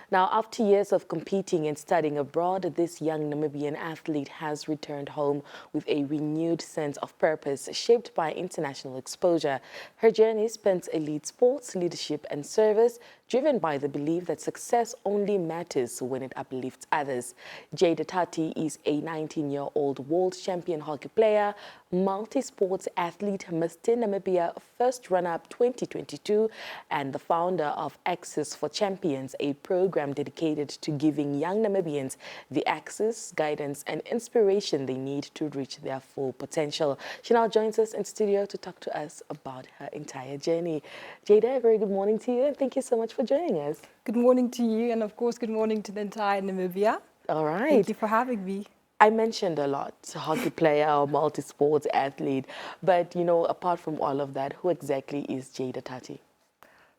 Now, after years of competing and studying abroad, this young Namibian athlete has returned home with a renewed sense of purpose shaped by international exposure. Her journey spans elite sports, leadership and service, driven by the belief that success only matters when it uplifts others. Jada Tati is a 19-year-old world champion hockey player, multi-sports athlete, Miss Teen Namibia First Runner-Up 2022, and the founder of Access for Champions, a program dedicated to giving young Namibians the access, guidance, and inspiration they need to reach their full potential. She now joins us in studio to talk to us about her entire journey. Jada, a very good morning to you, and thank you so much for joining us. Good morning to you, and of course, good morning to the entire Namibia. All right. Thank you for having me. I mentioned a lot, hockey player or multi-sports athlete, but apart from all of that, who exactly is Jada Tati?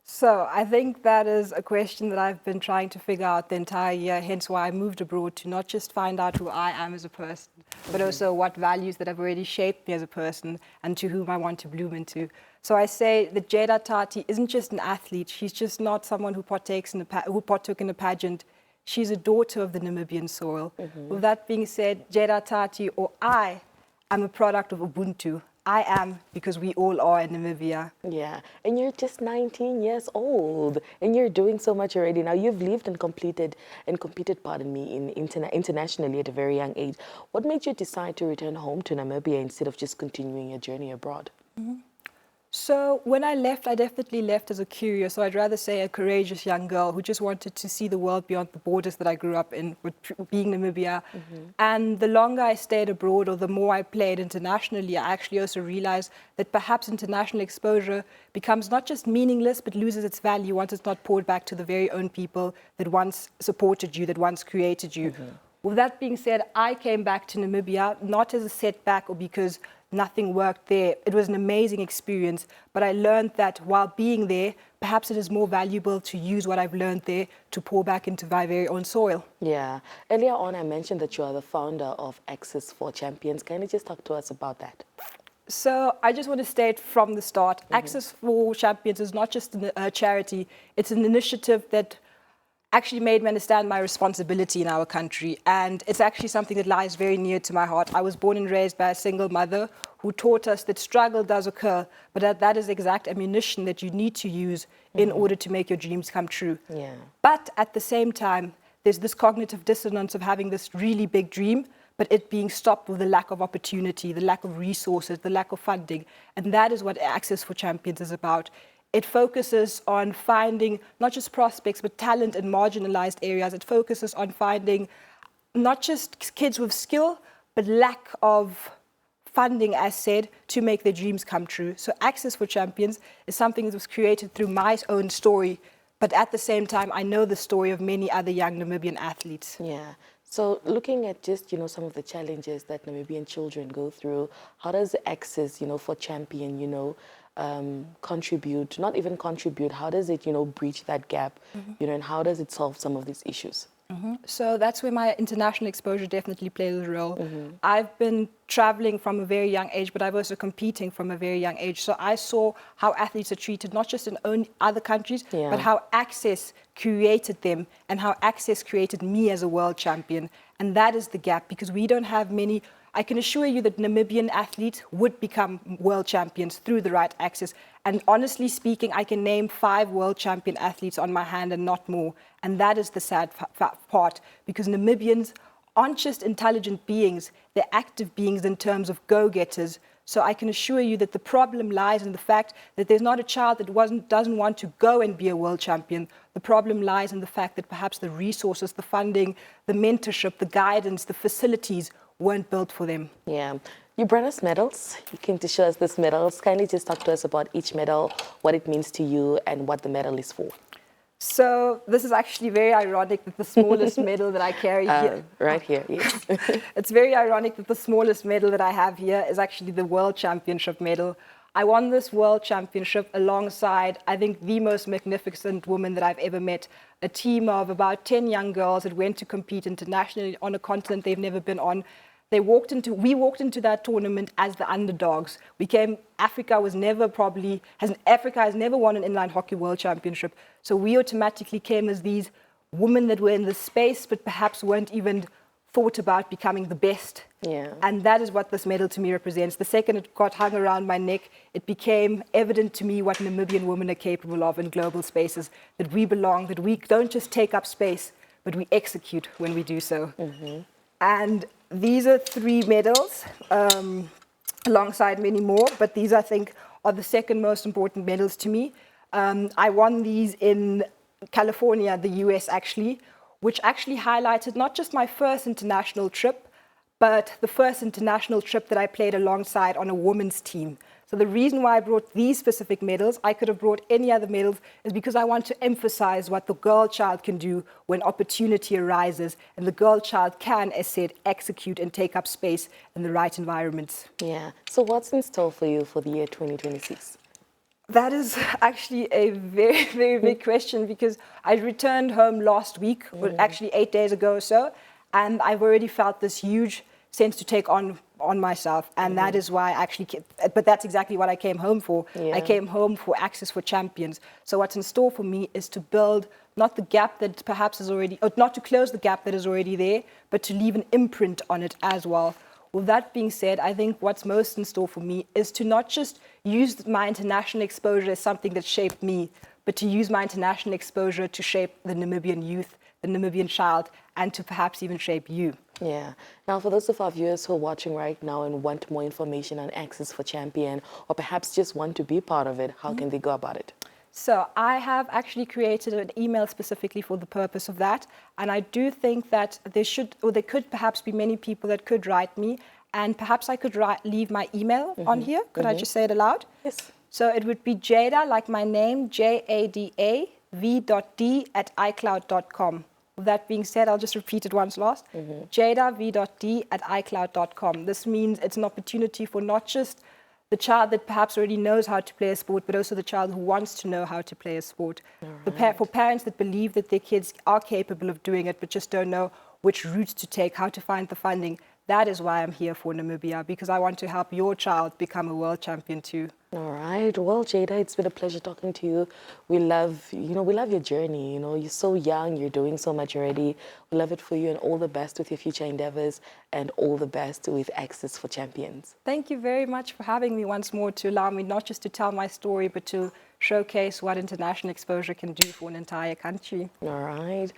So I think that is a question that I've been trying to figure out the entire year, hence why I moved abroad, to not just find out who I am as a person, but also what values that have already shaped me as a person and to whom I want to bloom into. So I say that Jada Tati isn't just an athlete. She's just not someone who partook in a pageant. She's a daughter of the Namibian soil. With that being said, Jada Tati, or I, am a product of Ubuntu. I am because we all are in Namibia. Yeah, and you're just 19 years old, and you're doing so much already. Now, you've lived and competed, internationally at a very young age. What made you decide to return home to Namibia instead of just continuing your journey abroad? So when I left, I definitely left as a curious, or I'd rather say a courageous young girl who just wanted to see the world beyond the borders that I grew up in, with being Namibia. And the longer I stayed abroad, or the more I played internationally, I actually also realized that perhaps international exposure becomes not just meaningless, but loses its value once it's not poured back to the very own people that once supported you, that once created you. With that being said, I came back to Namibia not as a setback or because nothing worked there. It was an amazing experience, but I learned that while being there, perhaps it is more valuable to use what I've learned there to pour back into my very own soil. Yeah. Earlier on, I mentioned that you are the founder of Access for Champions. Can you just talk to us about that? So I just want to state from the start, Access for Champions is not just a charity, it's an initiative that actually made me understand my responsibility in our country, and it's actually something that lies very near to my heart. I was born and raised by a single mother who taught us that struggle does occur, but that is exact ammunition that you need to use in order to make your dreams come true. Yeah. But at the same time, there's this cognitive dissonance of having this really big dream, but it being stopped with the lack of opportunity, the lack of resources, the lack of funding, and that is what Access for Champions is about. It focuses on finding not just prospects, but talent in marginalized areas. It focuses on finding not just kids with skill, but lack of funding, as said, to make their dreams come true. So Access for Champions is something that was created through my own story, but at the same time, I know the story of many other young Namibian athletes. Yeah. So looking at just, some of the challenges that Namibian children go through, how does Access, for Champion, contribute, not even contribute, how does it, breach that gap, and how does it solve some of these issues? So that's where my international exposure definitely plays a role. I've been traveling from a very young age, but I've also competing from a very young age. So I saw how athletes are treated, not just in other countries, but how Access created them and how Access created me as a world champion. And that is the gap, because we don't have many. I can assure you that Namibian athletes would become world champions through the right access. And honestly speaking, I can name 5 world champion athletes on my hand and not more. And that is the sad part, because Namibians aren't just intelligent beings, they're active beings in terms of go-getters. So I can assure you that the problem lies in the fact that there's not a child that doesn't want to go and be a world champion. The problem lies in the fact that perhaps the resources, the funding, the mentorship, the guidance, the facilities weren't built for them. Yeah. You brought us medals. You came to show us these medals. Kindly just talk to us about each medal, what it means to you, and what the medal is for. So this is actually very ironic that the smallest medal that I carry here... Right here, yes. It's very ironic that the smallest medal that I have here is actually the World Championship medal. I won this World Championship alongside, I think, the most magnificent woman that I've ever met. A team of about 10 young girls that went to compete internationally on a continent they've never been on. We walked into that tournament as the underdogs. Africa has never won an inline hockey world championship. So we automatically came as these women that were in the space, but perhaps weren't even thought about becoming the best. Yeah. And that is what this medal to me represents. The second it got hung around my neck, it became evident to me what Namibian women are capable of in global spaces, that we belong, that we don't just take up space, but we execute when we do so. And these are 3 medals, alongside many more, but these, I think, are the second most important medals to me. I won these in California, the US actually, which actually highlighted not just my first international trip, but the first international trip that I played alongside on a women's team. So the reason why I brought these specific medals, I could have brought any other medals, is because I want to emphasize what the girl child can do when opportunity arises, and the girl child can, as said, execute and take up space in the right environments. Yeah. So what's in store for you for the year 2026? That is actually a very, very big question, because I returned home last week, or actually 8 days ago or so, and I've already felt this huge sense to take on myself, and that is why I actually but that's exactly what I came home for. Yeah. I came home for Access for Champions. So what's in store for me is to build not the gap that perhaps is already, or not to close the gap that is already there, but to leave an imprint on it as well. With that being said, I think what's most in store for me is to not just use my international exposure as something that shaped me, but to use my international exposure to shape the Namibian youth, the Namibian child, and to perhaps even shape you. Yeah. Now, for those of our viewers who are watching right now and want more information on Access for Champion, or perhaps just want to be part of it, how can they go about it? So I have actually created an email specifically for the purpose of that. And I do think that there could perhaps be many people that could write me. And perhaps I could leave my email on here. Could I just say it aloud? Yes. So it would be Jada, like my name, Jada v.d@icloud.com. With that being said, I'll just repeat it once last. Jada v.d@icloud.com. This means it's an opportunity for not just the child that perhaps already knows how to play a sport, but also the child who wants to know how to play a sport. For parents that believe that their kids are capable of doing it, but just don't know which routes to take, how to find the funding. That is why I'm here for Namibia, because I want to help your child become a world champion too. All right. Well, Jada, it's been a pleasure talking to you. We love your journey. You're so young. You're doing so much already. We love it for you, and all the best with your future endeavors, and all the best with Access for Champions. Thank you very much for having me once more, to allow me not just to tell my story, but to showcase what international exposure can do for an entire country. All right.